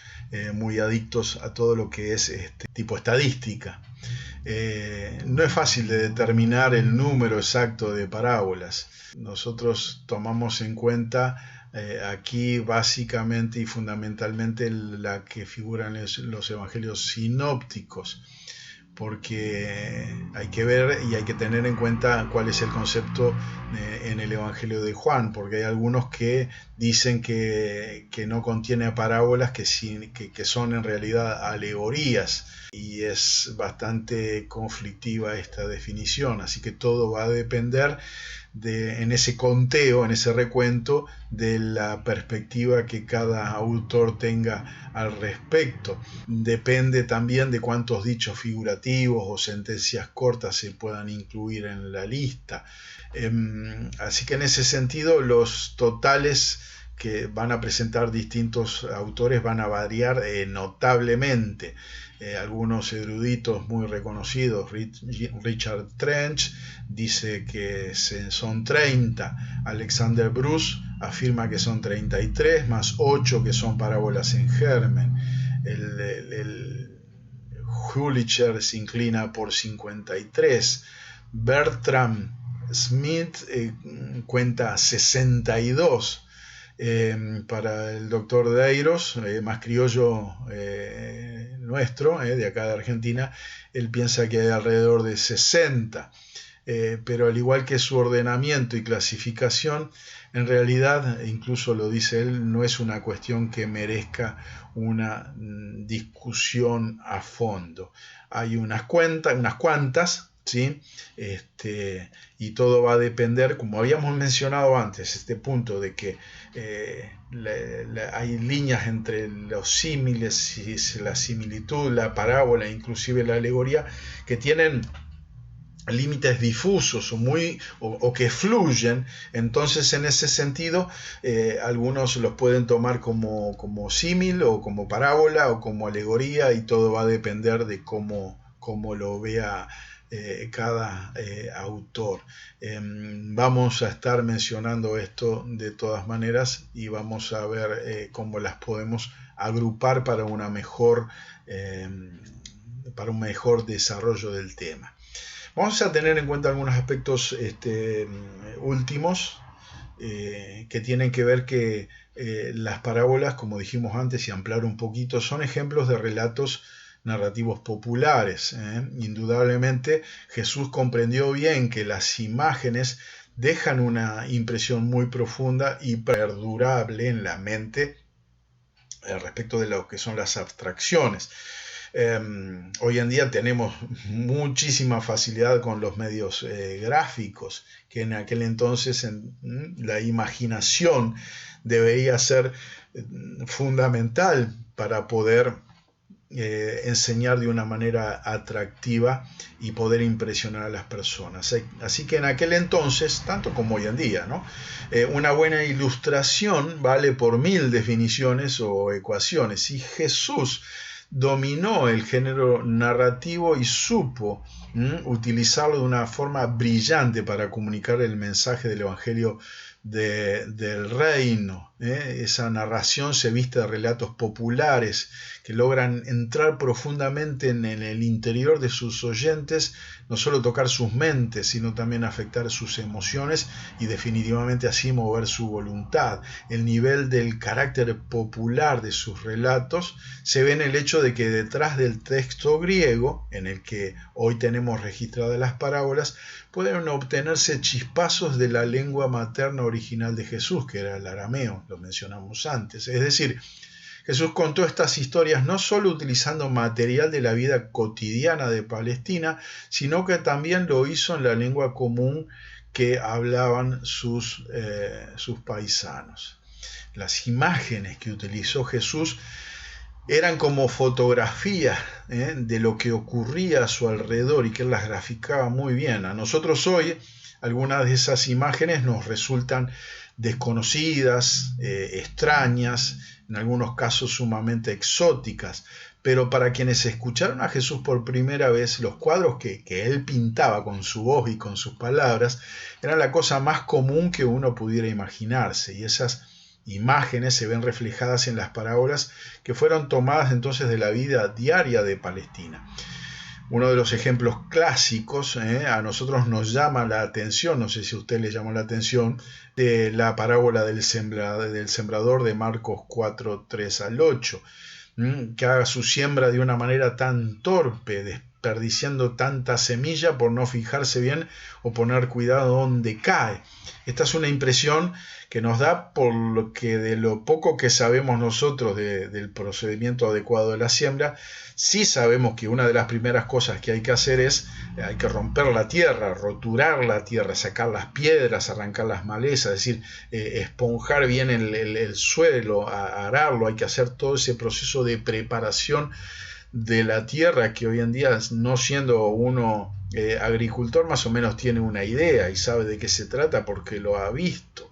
A: muy adictos a todo lo que es tipo estadística. No es fácil de determinar el número exacto de parábolas. Nosotros tomamos en cuenta aquí básicamente y fundamentalmente la que figura en los evangelios sinópticos, porque hay que ver y hay que tener en cuenta cuál es el concepto en el Evangelio de Juan, porque hay algunos que dicen que no contiene parábolas, que son en realidad alegorías, y es bastante conflictiva esta definición, así que todo va a depender en ese conteo, en ese recuento, de la perspectiva que cada autor tenga al respecto. Depende también de cuántos dichos figurativos o sentencias cortas se puedan incluir en la lista. Así que en ese sentido los totales que van a presentar distintos autores van a variar notablemente. Algunos eruditos muy reconocidos, Richard Trench dice que son 30, Alexander Bruce afirma que son 33, más 8 que son parábolas en germen. El Hulicher se inclina por 53, Bertram Smith cuenta 62. Para el doctor Deiros, más criollo nuestro, de acá de Argentina, él piensa que hay alrededor de 60. Pero al igual que su ordenamiento y clasificación, en realidad, incluso lo dice él, no es una cuestión que merezca una discusión a fondo. Hay unas cuantas, ¿sí? Y todo va a depender, como habíamos mencionado antes, este punto de que hay líneas entre los símiles y la similitud, la parábola, inclusive la alegoría, que tienen límites difusos o que fluyen. Entonces, en ese sentido, algunos los pueden tomar como símil o como parábola o como alegoría, y todo va a depender de cómo lo vea cada autor. Vamos a estar mencionando esto de todas maneras y vamos a ver cómo las podemos agrupar para un mejor desarrollo del tema. Vamos a tener en cuenta algunos aspectos últimos que tienen que ver que las parábolas, como dijimos antes y ampliar un poquito, son ejemplos de relatos narrativos populares. Indudablemente Jesús comprendió bien que las imágenes dejan una impresión muy profunda y perdurable en la mente respecto de lo que son las abstracciones. Hoy en día tenemos muchísima facilidad con los medios gráficos, que en aquel entonces la imaginación debería ser fundamental para poder enseñar de una manera atractiva y poder impresionar a las personas. Así que en aquel entonces, tanto como hoy en día, ¿no? Una buena ilustración vale por 1000 definiciones o ecuaciones, y Jesús dominó el género narrativo y supo utilizarlo de una forma brillante para comunicar el mensaje del Evangelio del reino. Esa narración se viste de relatos populares que logran entrar profundamente en el interior de sus oyentes, no solo tocar sus mentes, sino también afectar sus emociones y definitivamente así mover su voluntad. El nivel del carácter popular de sus relatos se ve en el hecho de que detrás del texto griego, en el que hoy tenemos registradas las parábolas, pueden obtenerse chispazos de la lengua materna original de Jesús, que era el arameo, lo mencionamos antes. Es decir, Jesús contó estas historias no solo utilizando material de la vida cotidiana de Palestina, sino que también lo hizo en la lengua común que hablaban sus paisanos. Las imágenes que utilizó Jesús eran como fotografías de lo que ocurría a su alrededor, y que él las graficaba muy bien. A nosotros hoy algunas de esas imágenes nos resultan desconocidas, extrañas, en algunos casos sumamente exóticas, pero para quienes escucharon a Jesús por primera vez, los cuadros que él pintaba con su voz y con sus palabras eran la cosa más común que uno pudiera imaginarse, y esas imágenes se ven reflejadas en las parábolas que fueron tomadas entonces de la vida diaria de Palestina. Uno de los ejemplos clásicos a nosotros nos llama la atención, no sé si a usted le llamó la atención, de la parábola del sembrador de Marcos 4, 3 al 8, que haga su siembra de una manera tan torpe, desperdiciando tanta semilla por no fijarse bien o poner cuidado donde cae. Esta es una impresión que nos da por lo que de lo poco que sabemos nosotros del procedimiento adecuado de la siembra. Sí sabemos que una de las primeras cosas que hay que hacer es, hay que romper la tierra, roturar la tierra, sacar las piedras, arrancar las malezas, es decir, esponjar bien el suelo, ararlo. Hay que hacer todo ese proceso de preparación de la tierra, que hoy en día, no siendo uno agricultor, más o menos tiene una idea y sabe de qué se trata porque lo ha visto.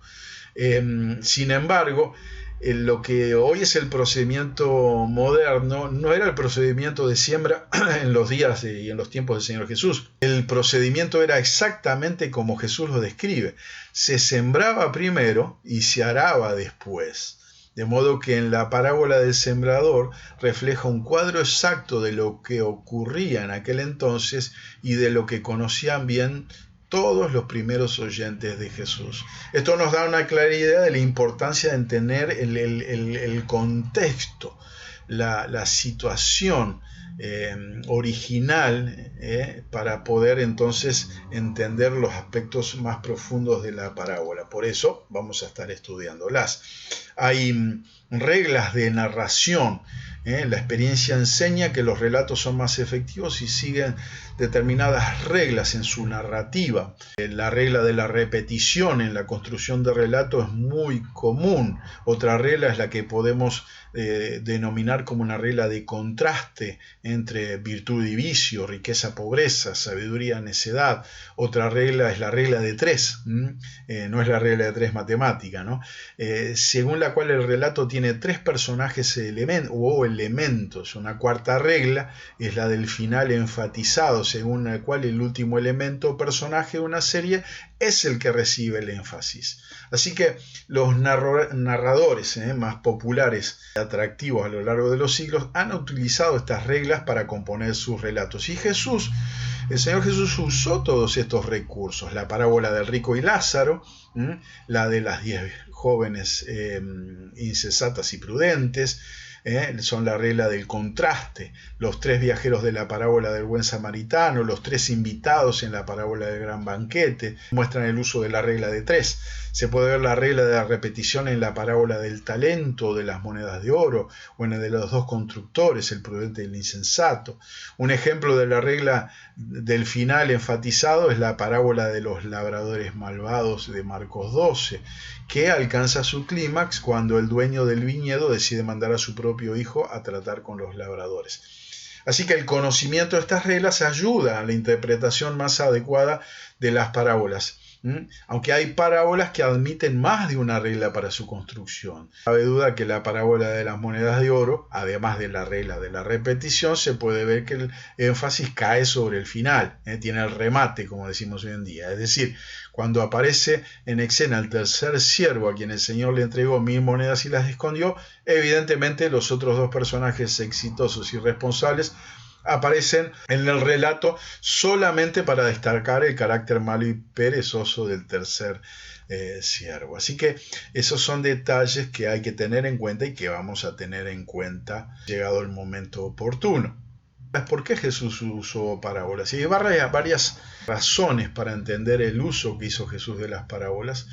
A: Sin embargo, lo que hoy es el procedimiento moderno no era el procedimiento de siembra en los días y en los tiempos del Señor Jesús. El procedimiento era exactamente como Jesús lo describe. Se sembraba primero y se araba después. De modo que en la parábola del sembrador refleja un cuadro exacto de lo que ocurría en aquel entonces y de lo que conocían bien todos los primeros oyentes de Jesús. Esto nos da una clara idea de la importancia de entender el contexto, la situación original, para poder entonces entender los aspectos más profundos de la parábola. Por eso vamos a estar estudiándolas. Hay reglas de narración. La experiencia enseña que los relatos son más efectivos si siguen determinadas reglas en su narrativa. La regla de la repetición en la construcción de relatos es muy común. Otra regla es la que podemos denominar como una regla de contraste entre virtud y vicio, riqueza, pobreza, sabiduría, necedad. Otra regla es la regla de tres, no es la regla de tres matemática, ¿no? Según la cual el relato tiene tres personajes o elementos. Una cuarta regla es la del final enfatizado, según la cual el último elemento o personaje de una serie es el que recibe el énfasis. Así que los narradores más populares y atractivos a lo largo de los siglos han utilizado estas reglas para componer sus relatos. Y el Señor Jesús usó todos estos recursos. La parábola del rico y Lázaro, la de las 10 jóvenes insensatas y prudentes, son la regla del contraste, los 3 viajeros de la parábola del buen samaritano, los 3 invitados en la parábola del gran banquete, muestran el uso de la regla de 3. Se puede ver la regla de la repetición en la parábola del talento, de las monedas de oro, o en el de los 2 constructores, el prudente y el insensato. Un ejemplo de la regla del final enfatizado es la parábola de los labradores malvados de Marcos 12, que alcanza su clímax cuando el dueño del viñedo decide mandar a su propio hijo a tratar con los labradores. Así que el conocimiento de estas reglas ayuda a la interpretación más adecuada de las parábolas. Aunque hay parábolas que admiten más de una regla para su construcción. No cabe duda que la parábola de las monedas de oro, además de la regla de la repetición, se puede ver que el énfasis cae sobre el final, tiene el remate, como decimos hoy en día. Es decir, cuando aparece en escena el tercer siervo a quien el Señor le entregó 1000 monedas y las escondió, evidentemente los otros 2 personajes exitosos y responsables aparecen en el relato solamente para destacar el carácter malo y perezoso del tercer siervo. Así que esos son detalles que hay que tener en cuenta y que vamos a tener en cuenta llegado el momento oportuno. ¿Por qué Jesús usó parábolas? Y hay varias razones para entender el uso que hizo Jesús de las parábolas,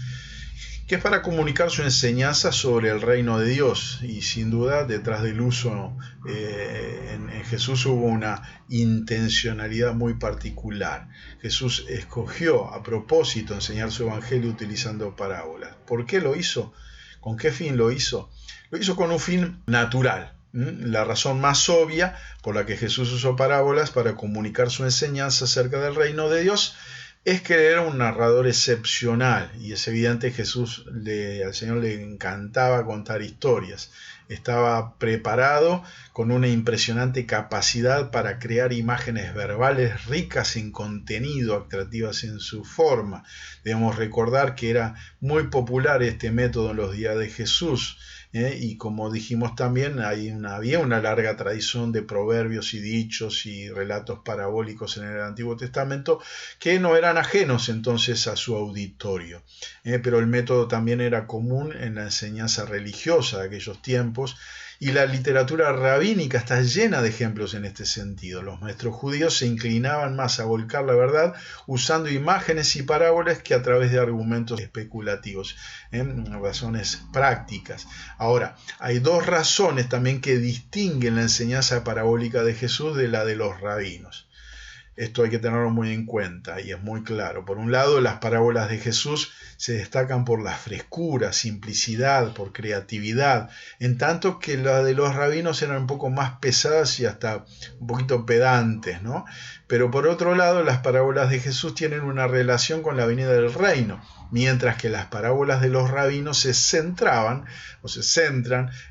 A: que es para comunicar su enseñanza sobre el reino de Dios. Y sin duda detrás del uso en Jesús hubo una intencionalidad muy particular. Jesús escogió a propósito enseñar su evangelio utilizando parábolas. ¿Por qué lo hizo? ¿Con qué fin lo hizo? Lo hizo con un fin natural. La razón más obvia por la que Jesús usó parábolas para comunicar su enseñanza acerca del reino de Dios es que era un narrador excepcional, y es evidente que al Señor le encantaba contar historias. Estaba preparado con una impresionante capacidad para crear imágenes verbales ricas en contenido, atractivas en su forma. Debemos recordar que era muy popular este método en los días de Jesús. Y como dijimos también, había una larga tradición de proverbios y dichos y relatos parabólicos en el Antiguo Testamento que no eran ajenos entonces a su auditorio. Pero el método también era común en la enseñanza religiosa de aquellos tiempos, y la literatura rabínica está llena de ejemplos en este sentido. Los maestros judíos se inclinaban más a volcar la verdad usando imágenes y parábolas que a través de argumentos especulativos, razones prácticas. Ahora, hay 2 razones también que distinguen la enseñanza parabólica de Jesús de la de los rabinos. Esto hay que tenerlo muy en cuenta y es muy claro. Por un lado, las parábolas de Jesús se destacan por la frescura, simplicidad, por creatividad, en tanto que las de los rabinos eran un poco más pesadas y hasta un poquito pedantes, ¿no? Pero por otro lado, las parábolas de Jesús tienen una relación con la venida del reino, mientras que las parábolas de los rabinos se centran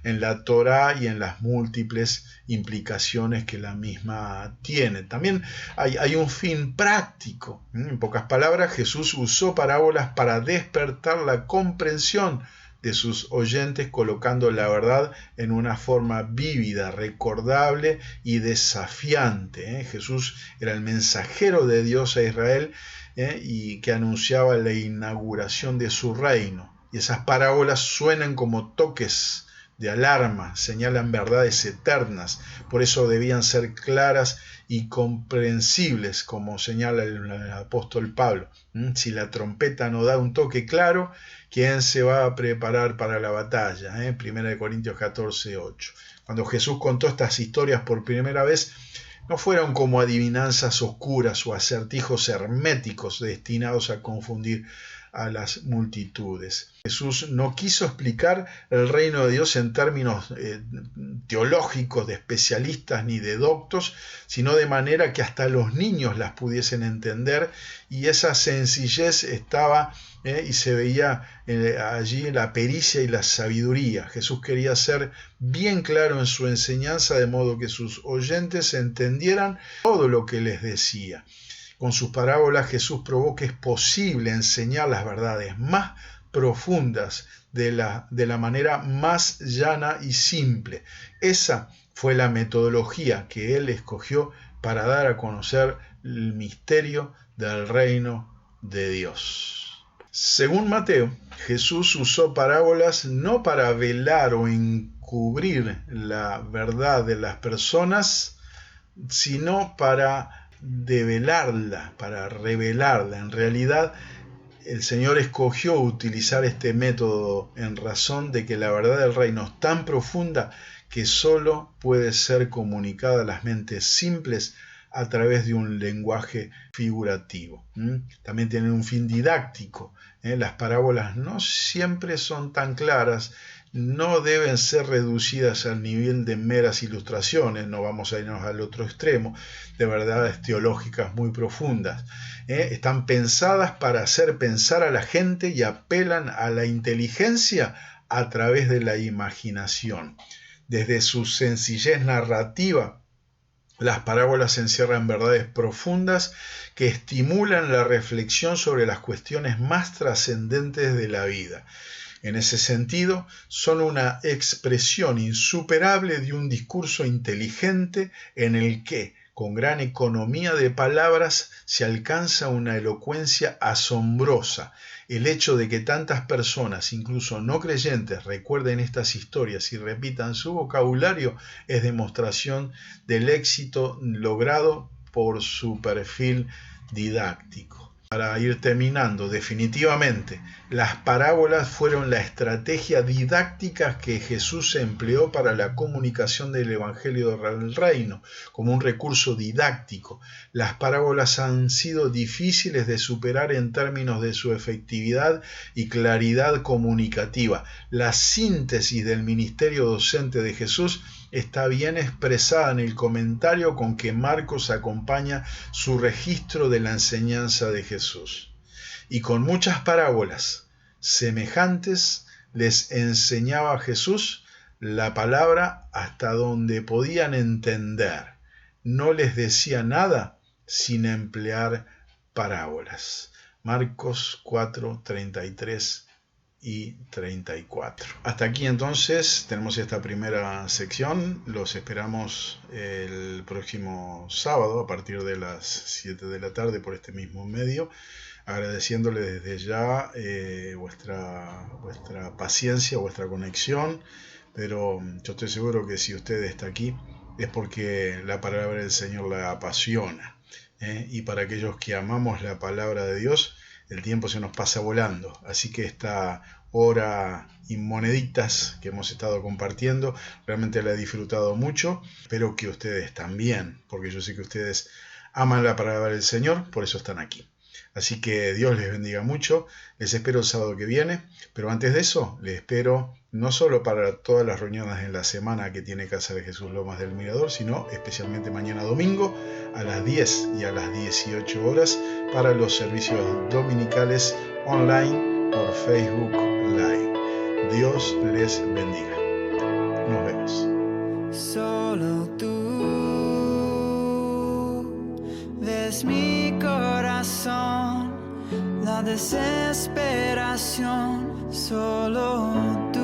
A: en la Torá y en las múltiples implicaciones que la misma tiene. También hay un fin práctico. En pocas palabras, Jesús usó parábolas para despertar la comprensión de sus oyentes, colocando la verdad en una forma vívida, recordable y desafiante. Jesús era el mensajero de Dios a Israel y que anunciaba la inauguración de su reino. Y esas parábolas suenan como toques de alarma, señalan verdades eternas, por eso debían ser claras y comprensibles, como señala el apóstol Pablo. Si la trompeta no da un toque claro, ¿quién se va a preparar para la batalla? 1 Corintios 14:8. Cuando Jesús contó estas historias por primera vez, no fueron como adivinanzas oscuras o acertijos herméticos destinados a confundir a las multitudes. Jesús no quiso explicar el reino de Dios en términos teológicos de especialistas ni de doctos, sino de manera que hasta los niños las pudiesen entender, y esa sencillez estaba y se veía allí la pericia y la sabiduría. Jesús quería ser bien claro en su enseñanza, de modo que sus oyentes entendieran todo lo que les decía. Con sus parábolas Jesús probó que es posible enseñar las verdades más profundas de la manera más llana y simple. Esa fue la metodología que él escogió para dar a conocer el misterio del reino de Dios. Según Mateo, Jesús usó parábolas no para velar o encubrir la verdad de las personas, sino para develarla, para revelarla. En realidad, el Señor escogió utilizar este método en razón de que la verdad del reino es tan profunda que solo puede ser comunicada a las mentes simples a través de un lenguaje figurativo. También tienen un fin didáctico. Las parábolas no siempre son tan claras, no deben ser reducidas al nivel de meras ilustraciones, no vamos a irnos al otro extremo, de verdades teológicas muy profundas. Están pensadas para hacer pensar a la gente y apelan a la inteligencia a través de la imaginación. Desde su sencillez narrativa, las parábolas encierran verdades profundas que estimulan la reflexión sobre las cuestiones más trascendentes de la vida. En ese sentido, son una expresión insuperable de un discurso inteligente en el que, con gran economía de palabras, se alcanza una elocuencia asombrosa. El hecho de que tantas personas, incluso no creyentes, recuerden estas historias y repitan su vocabulario es demostración del éxito logrado por su perfil didáctico. Para ir terminando, definitivamente, las parábolas fueron la estrategia didáctica que Jesús empleó para la comunicación del Evangelio del Reino, como un recurso didáctico. Las parábolas han sido difíciles de superar en términos de su efectividad y claridad comunicativa. La síntesis del ministerio docente de Jesús está bien expresada en el comentario con que Marcos acompaña su registro de la enseñanza de Jesús. Y con muchas parábolas semejantes les enseñaba Jesús la palabra hasta donde podían entender. No les decía nada sin emplear parábolas. Marcos 4:33 y 34. Hasta aquí entonces tenemos esta primera sección. Los esperamos el próximo sábado a partir de las 7 de la tarde por este mismo medio, agradeciéndole desde ya vuestra paciencia, vuestra conexión, pero yo estoy seguro que si usted está aquí es porque la palabra del Señor la apasiona, y para aquellos que amamos la palabra de Dios, el tiempo se nos pasa volando, así que esta hora y moneditas que hemos estado compartiendo, realmente la he disfrutado mucho. Espero que ustedes también, porque yo sé que ustedes aman la palabra del Señor, por eso están aquí. Así que Dios les bendiga mucho. Les espero el sábado que viene. Pero antes de eso, les espero no solo para todas las reuniones en la semana que tiene Casa de Jesús Lomas del Mirador, sino especialmente mañana domingo a las 10 y a las 18 horas para los servicios dominicales online por Facebook Live. Dios les bendiga. Nos vemos.
B: Solo tú ves mi corazón, la desesperación. Solo tú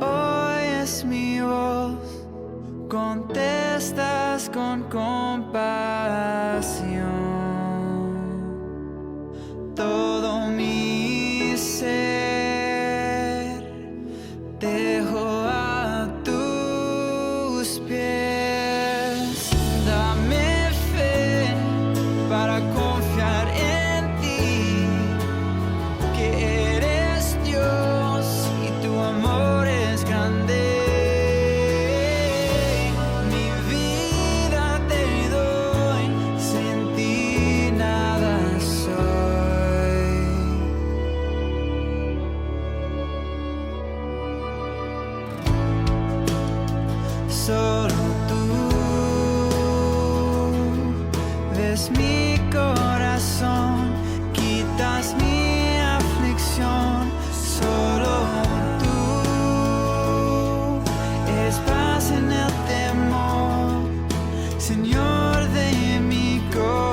B: oyes mi voz, contestas con compasión. Todo mi ser dejo a tus pies. Dame fe para confiar en ti, que eres Dios y tu amor es grande. Mi vida te doy, sin ti nada soy. Solo tú ves mi corazón, quitas mi aflicción. Solo tú es paz en el temor, Señor de mi corazón.